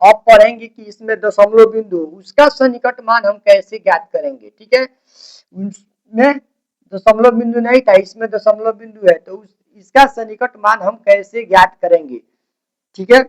अब पढ़ेंगे कि इसमें दशमलव बिंदु उसका सन्निकट मान हम कैसे ज्ञात करेंगे। ठीक है, उसमें दशमलव बिंदु नहीं था, इसमें दशमलव बिंदु है, तो इसका सन्निकट मान हम कैसे ज्ञात करेंगे। ठीक है,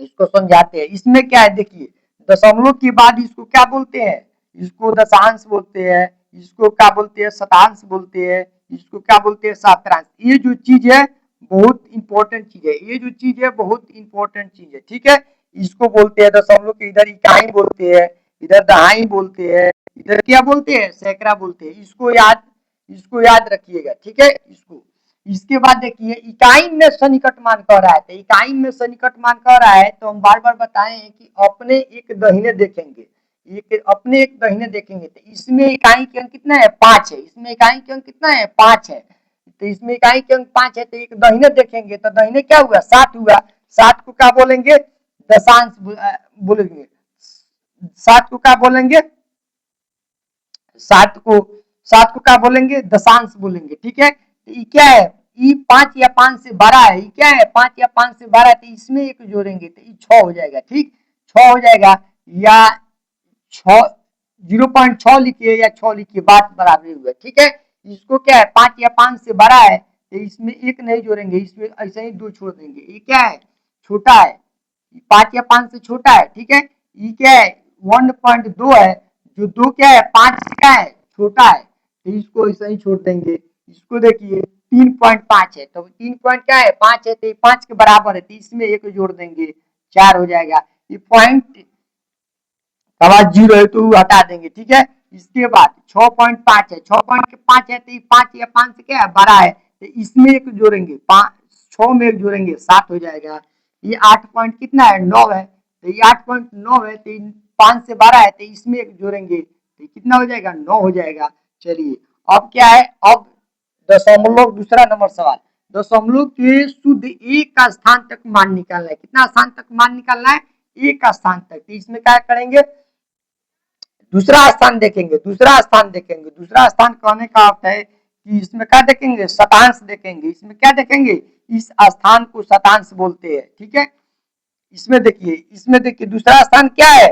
इसको समझाते हैं। इसमें क्या है देखिए, दशमलव के बाद इसको क्या बोलते हैं, इसको दशांश बोलते हैं, इसको क्या बोलते हैं शतांश बोलते हैं, इसको क्या बोलते हैं शतांश। ये जो चीज है बहुत इंपॉर्टेंट चीज है, ये जो चीज है बहुत इंपॉर्टेंट चीज है। ठीक है, इसको बोलते हैं दशमलव के इधर इकाई बोलते हैं, इधर दहाई बोलते हैं, इधर क्या बोलते हैं सैकड़ा बोलते हैं। इसको याद रखिएगा। ठीक है, इसके बाद देखिए इकाई में सन्निकट मान कह रहा है, तो इकाई में सन्निकट मान कह रहा है तो हम बार बार बताए हैं कि अपने एक दहीने देखेंगे, अपने एक दहीने देखेंगे, तो इसमें इकाई के अंक कितना है 5 है, इसमें इकाई के अंक कितना है 5 है, तो इसमें इकाई के अंक 5 है, तो एक दहीने देखेंगे तो दहीने क्या हुआ 7 हुआ। 7 को क्या बोलेंगे दशांश बोलेंगे, 7 को क्या बोलेंगे, 7 को क्या बोलेंगे दशांश बोलेंगे। ठीक है, तो ये क्या है, ये 5 या 5 से बड़ा है, ये क्या है 5 या 5 से बड़ा है, तो इसमें एक जोड़ेंगे तो ये 6 हो जाएगा। ठीक, 6 हो जाएगा, या 6 0.6 लिखिए या 6 लिखिए, बात बराबर हुआ। ठीक है, इसको क्या है 5 या 5 से बड़ा है, तो इसमें एक नहीं जोड़ेंगे, इसमें ऐसे ही 2 छोड़ देंगे। ये क्या है छोटा है, 5 या 5 से छोटा है। ठीक है, ये क्या है 1.2 है, जो 2 क्या है 5 का है छोटा है, तो इसको ऐसे ही छोड़ देंगे। इसको देखिए 3.5 है, तो 3 पॉइंट क्या है 5 है, तो 5 के बराबर है, तो इसमें एक जोड़ देंगे 4 हो जाएगा। ये पॉइंट बाद 0 है तो हटा देंगे। ठीक है, इसके बाद 6.5 है, 6.5 है, तो 5 या 5 से क्या है बड़ा है, तो इसमें एक जोड़ेंगे 6 में एक जोड़ेंगे 7 हो जाएगा। ये 8 पॉइंट कितना है 9 है, तो ये 8.9 है, तो 5 से बड़ा है, तो इसमें एक जोड़ेंगे तो कितना हो जाएगा 9 हो जाएगा। चलिए अब क्या है, अब दशमलव दूसरा नंबर सवाल, दशमलव के शुद्ध एक का स्थान तक मान निकालना है। कितना स्थान तक मान निकालना है, एक का स्थान तक। तो इसमें क्या करेंगे दूसरा स्थान देखेंगे, दूसरा स्थान देखेंगे, दूसरा स्थान कहने का अर्थ है कि इसमें क्या देखेंगे शतांश देखेंगे, इसमें क्या देखेंगे इस स्थान को शतांश बोलते हैं। ठीक है, इसमें देखिए दूसरा स्थान क्या है,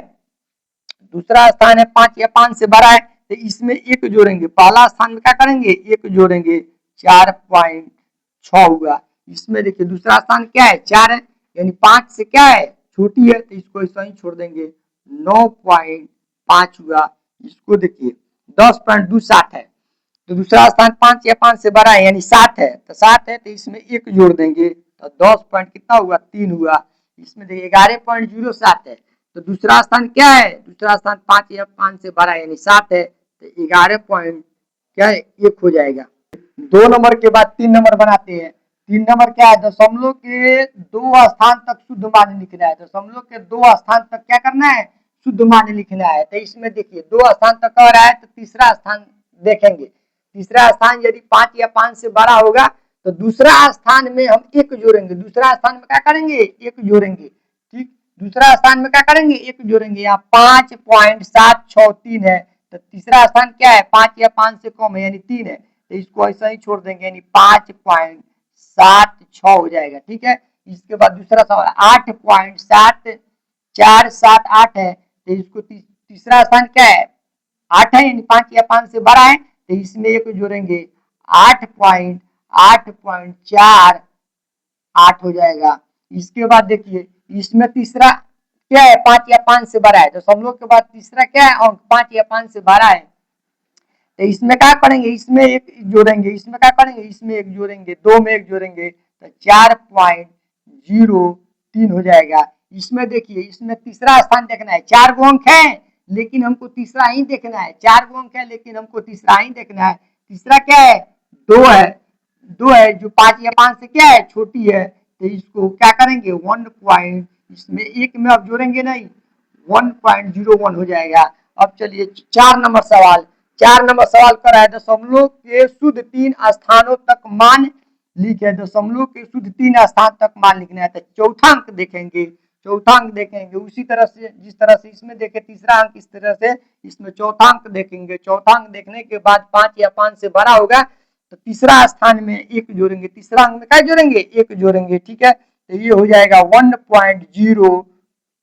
दूसरा स्थान है 5 या 5 से बड़ा है, तो इसमें एक जोड़ेंगे, पहला स्थान में क्या करेंगे एक जोड़ेंगे 4.6 हुआ। इसमें देखिए दूसरा स्थान क्या है 4 है, यानी 5 से क्या है छोटी है, तो इसको ऐसा ही छोड़ देंगे 9.5 हुआ। इसको देखिए 10.27 है, तो दूसरा स्थान 5 या 5 से बड़ा है यानी 7 है, तो 7 है, तो इसमें एक जोड़ देंगे तो 10 पॉइंट कितना हुआ 3 हुआ। इसमें देखिए 11.07 है, तो दूसरा स्थान क्या है, दूसरा स्थान 5 या 5 से बड़ा यानी 7 है, तो 11 पॉइंट क्या है 1 हो जाएगा। 2 नंबर के बाद 3 नंबर बनाते हैं। 3 नंबर क्या है, दशमलव के 2 स्थान तक शुद्ध मान लिखना है, दशमलव के 2 स्थान तक क्या करना है शुद्ध मान लिखना है। तो इसमें देखिए 2 स्थान तक कह रहा है, तो तीसरा स्थान देखेंगे, तीसरा स्थान यदि 5 या 5 से बड़ा होगा तो दूसरा स्थान में हम एक जोड़ेंगे, दूसरा स्थान में क्या करेंगे एक जोड़ेंगे। ठीक, दूसरा स्थान में क्या करेंगे एक जोड़ेंगे, यहाँ 5.763 है, तो तीसरा स्थान क्या है 5 या 5 से कम है यानी 3 है, तो इसको ऐसा ही छोड़ देंगे यानी 5.76 हो जाएगा। ठीक है, इसके बाद दूसरा सवाल 8.7478 है, तो इसको तीसरा स्थान क्या है 8 है, यानी 5 या 5 से बड़ा है, तो इसमें एक जोड़ेंगे 8.848 हो जाएगा। इसके बाद देखिए इसमें तीसरा क्या है 5 या 5 से बड़ा है, तो दशमलव के बाद तीसरा क्या है अंक 5 या 5 से बड़ा है, तो इसमें क्या करेंगे इसमें एक जोड़ेंगे, इसमें क्या करेंगे इसमें एक जोड़ेंगे, 2 में एक जोड़ेंगे तो 4.03 हो जाएगा। इसमें देखिए इसमें तीसरा स्थान देखना है, 4 गो अंक है लेकिन हमको तीसरा ही देखना है, 4 गो अंक है लेकिन हमको तीसरा ही देखना है। तीसरा क्या है 2 है, 2 है जो 5 या 5 से क्या है छोटी है, तो इसको क्या करेंगे 1 पॉइंट, इसमें एक में अब जोड़ेंगे नहीं 1.01 हो जाएगा। अब चलिए 4 नंबर सवाल, 4 नंबर सवाल कर रहा है दशमलव के शुद्ध 3 स्थानों तक मान लिखे, दशमलव के शुद्ध 3 स्थान तक मान लिखना है, तो चौथा अंक देखेंगे, चौथा अंक देखेंगे उसी तरह से जिस तरह से इसमें देखे तीसरा अंक, इस तरह से इसमें चौथा अंक देखेंगे। चौथा अंक देखने के बाद 5 या 5 से बड़ा होगा तो तीसरा स्थान में एक जोड़ेंगे, तीसरा अंक में क्या जोड़ेंगे एक जोड़ेंगे। ठीक है, तो ये हो जाएगा 1.0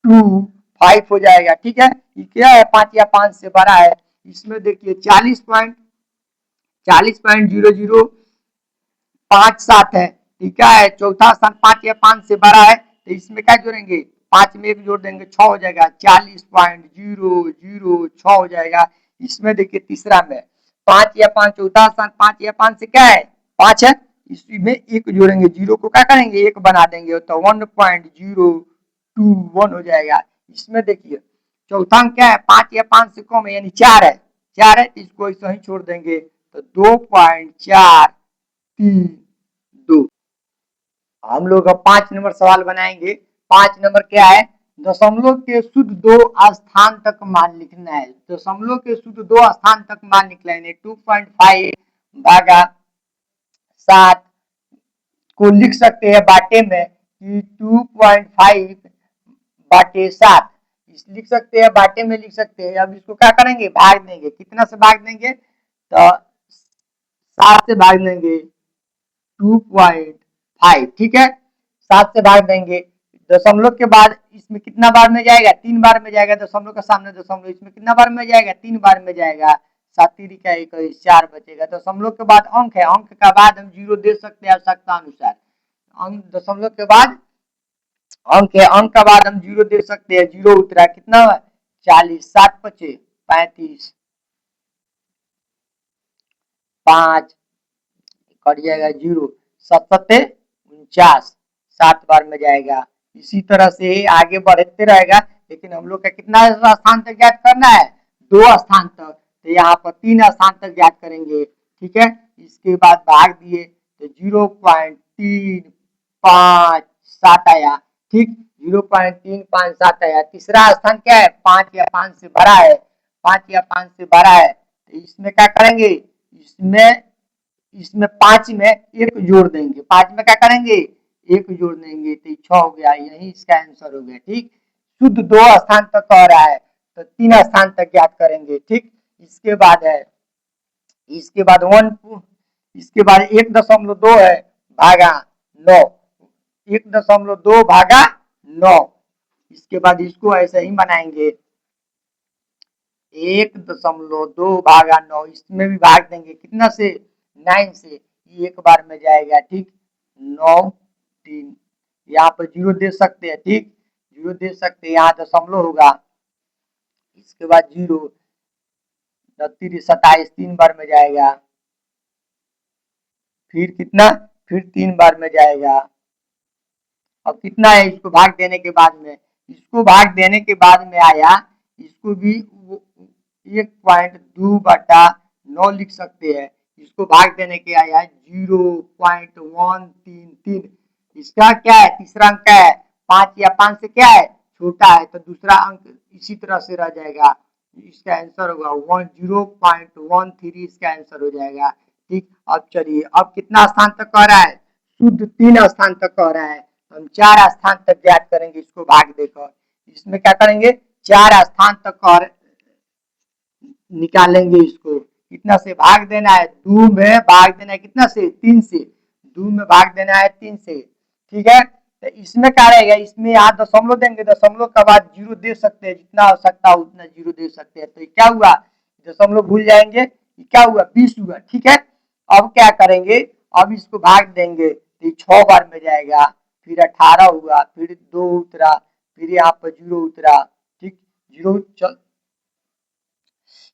25 हो जाएगा। ठीक है, ये क्या है, 5 या 5 से बड़ा है। इसमें देखिए 40.0057 है। ठीक है, चौथा स्थान 5 या 5 से बड़ा है, तो इसमें क्या जोड़ेंगे, 5 में 1 जोड़ देंगे, 6 हो जाएगा, 40.006 हो जाएगा। इसमें देखिए तीसरा में 5 या 5, चौथा स्थान 5 या 5 से क्या है, 5 है, इसी में 1 जोड़ेंगे, जीरो को क्या करेंगे, 1 बना देंगे, तो 1.021 हो जाएगा। इसमें देखिए चौथा अंक क्या है, 5 या 5 से कम है, यानी 4 है, 4 है, इसको ऐसे ही छोड़ देंगे, तो 2.432। हम लोग अब 5 नंबर सवाल बनाएंगे। 5 नंबर क्या है, दशमलव के शुद्ध 2 स्थान तक मान लिखना है। दशमलव के शुद्ध 2 स्थान तक मान लिखना है। 2.5 भागा 7 को लिख सकते हैं बाटे में कि 2.5 बाटे 7 लिख सकते हैं, बाटे में लिख सकते हैं। अब इसको क्या करेंगे, भाग देंगे, कितना से भाग देंगे, तो 7 से भाग देंगे, 2.5। ठीक है, 7 से भाग देंगे, दशमलव के बाद इसमें कितना बार में जाएगा, 3 बार में जाएगा, दशमलव के सामने दशमलव, इसमें कितना बार में जाएगा, 3 बार में जाएगा, 7 3 का 21, 4 बचेगा। दशमलव के बाद अंक है, अंक का बाद हम जीरो दे सकते हैं आवश्यकता अनुसार। अंक दशमलव के बाद अंक है, अंक का बाद हम जीरो दे सकते हैं, जीरो उतरा, कितना 40, 7 पचे 35, 5 कट जाएगा जीरो, 7 49, 7 बार में जाएगा। इसी तरह से आगे बढ़ते रहेगा, लेकिन हम लोग का कितना स्थान तक ज्ञात करना है, 2 स्थान तक, तो यहाँ पर 3 स्थान तक ज्ञात करेंगे। ठीक है, इसके बाद भाग दिए तो 0.357 आया। ठीक, 0.357 आया। तीसरा स्थान क्या है, 5 या 5 से बड़ा है, 5 या 5 से बड़ा है, तो इसमें क्या करेंगे, इसमें 5 में 1 जोड़ देंगे, 5 में क्या करेंगे, 1 जोड़ देंगे, तो 6 हो गया, यही इसका आंसर हो गया। ठीक, शुद्ध 2 स्थान तक कह रहा है, तो 3 स्थान तक ज्ञात करेंगे। ठीक, इसके बाद है, इसके बाद 1.2 है भागा 9, 1.2 भागा 9, इसके बाद इसको ऐसे ही बनाएंगे, 1.2 भागा 9, इसमें भी भाग देंगे, कितना से, 9 से, ये 1 बार में जाएगा। ठीक, 9 3, यहाँ पर जीरो दे सकते हैं। ठीक, जीरो दे सकते हैं, यहाँ दशमलव होगा, इसके बाद जीरो, 27 3 बार में जाएगा, फिर कितना, फिर 3 बार में जाएगा। अब कितना है, इसको भाग देने के बाद में, इसको भाग देने के बाद में आया, इसको भी 1.2/9 लिख सकते हैं, इसको भाग देने के आया 0.133। इसका क्या है, तीसरा अंक क्या है, 5 या 5 से क्या है, छोटा है, तो दूसरा अंक इसी तरह से रह जाएगा, इसका आंसर होगा 0.13, इसका आंसर हो जाएगा। ठीक, अब चलिए, अब कितना स्थान तक कह रहा है, शुद्ध 3 स्थान तक कह रहा है, हम 4 स्थान तक ज्ञात करेंगे, इसको भाग देकर, इसमें क्या करेंगे, 4 स्थान तक और निकालेंगे, इसको कितना से भाग देना है, 2 में भाग देना है, कितना से, 3 से, 2 में भाग देना है 3 से। ठीक है, तो इसमें क्या रहेगा, इसमें यहाँ दशमलव देंगे, दशमलव के बाद जीरो दे सकते हैं, जितना आवश्यकता हो उतना जीरो दे सकते हैं, तो क्या हुआ, दशमलव भूल जाएंगे, क्या हुआ, 20 हुआ। ठीक है, अब क्या करेंगे, अब इसको भाग देंगे, तो 6 बार में जाएगा, फिर 18 हुआ, फिर 2 उतरा, फिर यहाँ पर जीरो उतरा। ठीक, जीरो चल,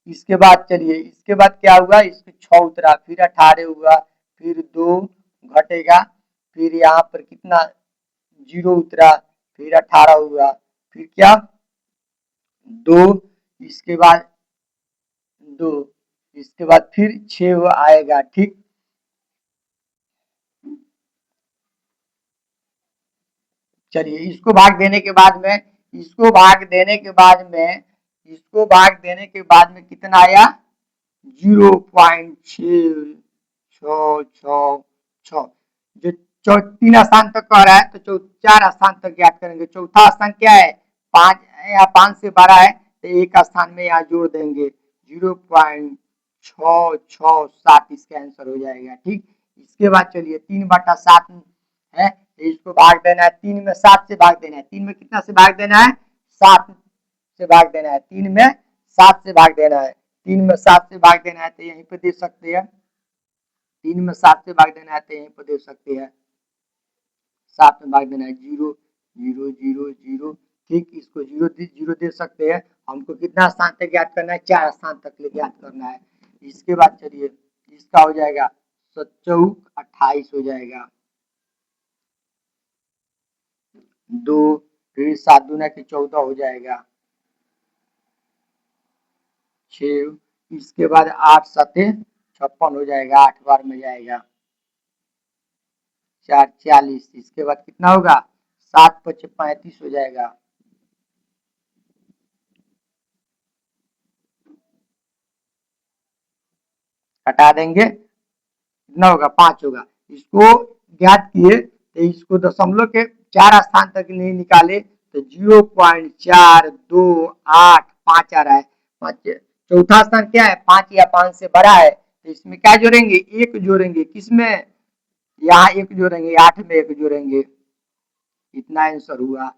इसके बाद चलिए, इसके बाद क्या हुआ, इसके 6 उतरा, फिर 18 हुआ, फिर 2 घटेगा, फिर यहाँ पर कितना, जीरो उतरा, फिर 18 हुआ, फिर क्या, 2, इसके बाद 2, इसके बाद फिर 6 आएगा। ठीक, चलिए, इसको भाग देने के बाद में, इसको भाग देने के बाद में, इसको भाग देने के बाद में कितना आया, 0.666, जो 3 स्थान तक कह रहा है, तो 4 स्थान तक ज्ञात करेंगे। चौथा स्थान क्या है, 5 या 5 से बड़ा है, तो 1 स्थान में यहाँ जोड़ देंगे, 0.667, इसका आंसर हो जाएगा। ठीक, इसके बाद चलिए 3/7 है, इसको भाग देना है, 3 में 7 से भाग देना है, 3 में कितना से भाग देना है, 7 से भाग देना है, 3 में 7 से भाग देना है, 3 में 7 से भाग देना है तो यहीं पे दे सकते हैं, 3 में 7 से भाग देना है तो यहीं पे दे सकते हैं, 7 में भाग देना है, 0 0 0 0। ठीक, इसको 0 0 दे सकते हैं। हमको कितना स्थान तक ज्ञात करना है, 4 स्थान तक ले ज्ञात करना है। इसके बाद चलिए इसका हो जाएगा 7 चौक 28 हो जाएगा, 2 फिर 7 दूना के 14 हो जाएगा, 6, इसके बाद 8 सते 56 हो जाएगा, 8 बार में जाएगा, 4 40, इसके बाद कितना होगा, 7 5 35 हो जाएगा, हटा देंगे कितना होगा, 5 होगा। इसको ज्ञात किए तो इसको दशमलव के 4 स्थान तक नहीं निकाले तो 0.4285 आ रहा है। चौथा स्थान क्या है, 5 या 5 से बड़ा है तो इसमें क्या जोड़ेंगे, 1 जोड़ेंगे, किसमें, यहाँ 1 जोड़ेंगे, 8 में 1 जोड़ेंगे, इतना आंसर हुआ।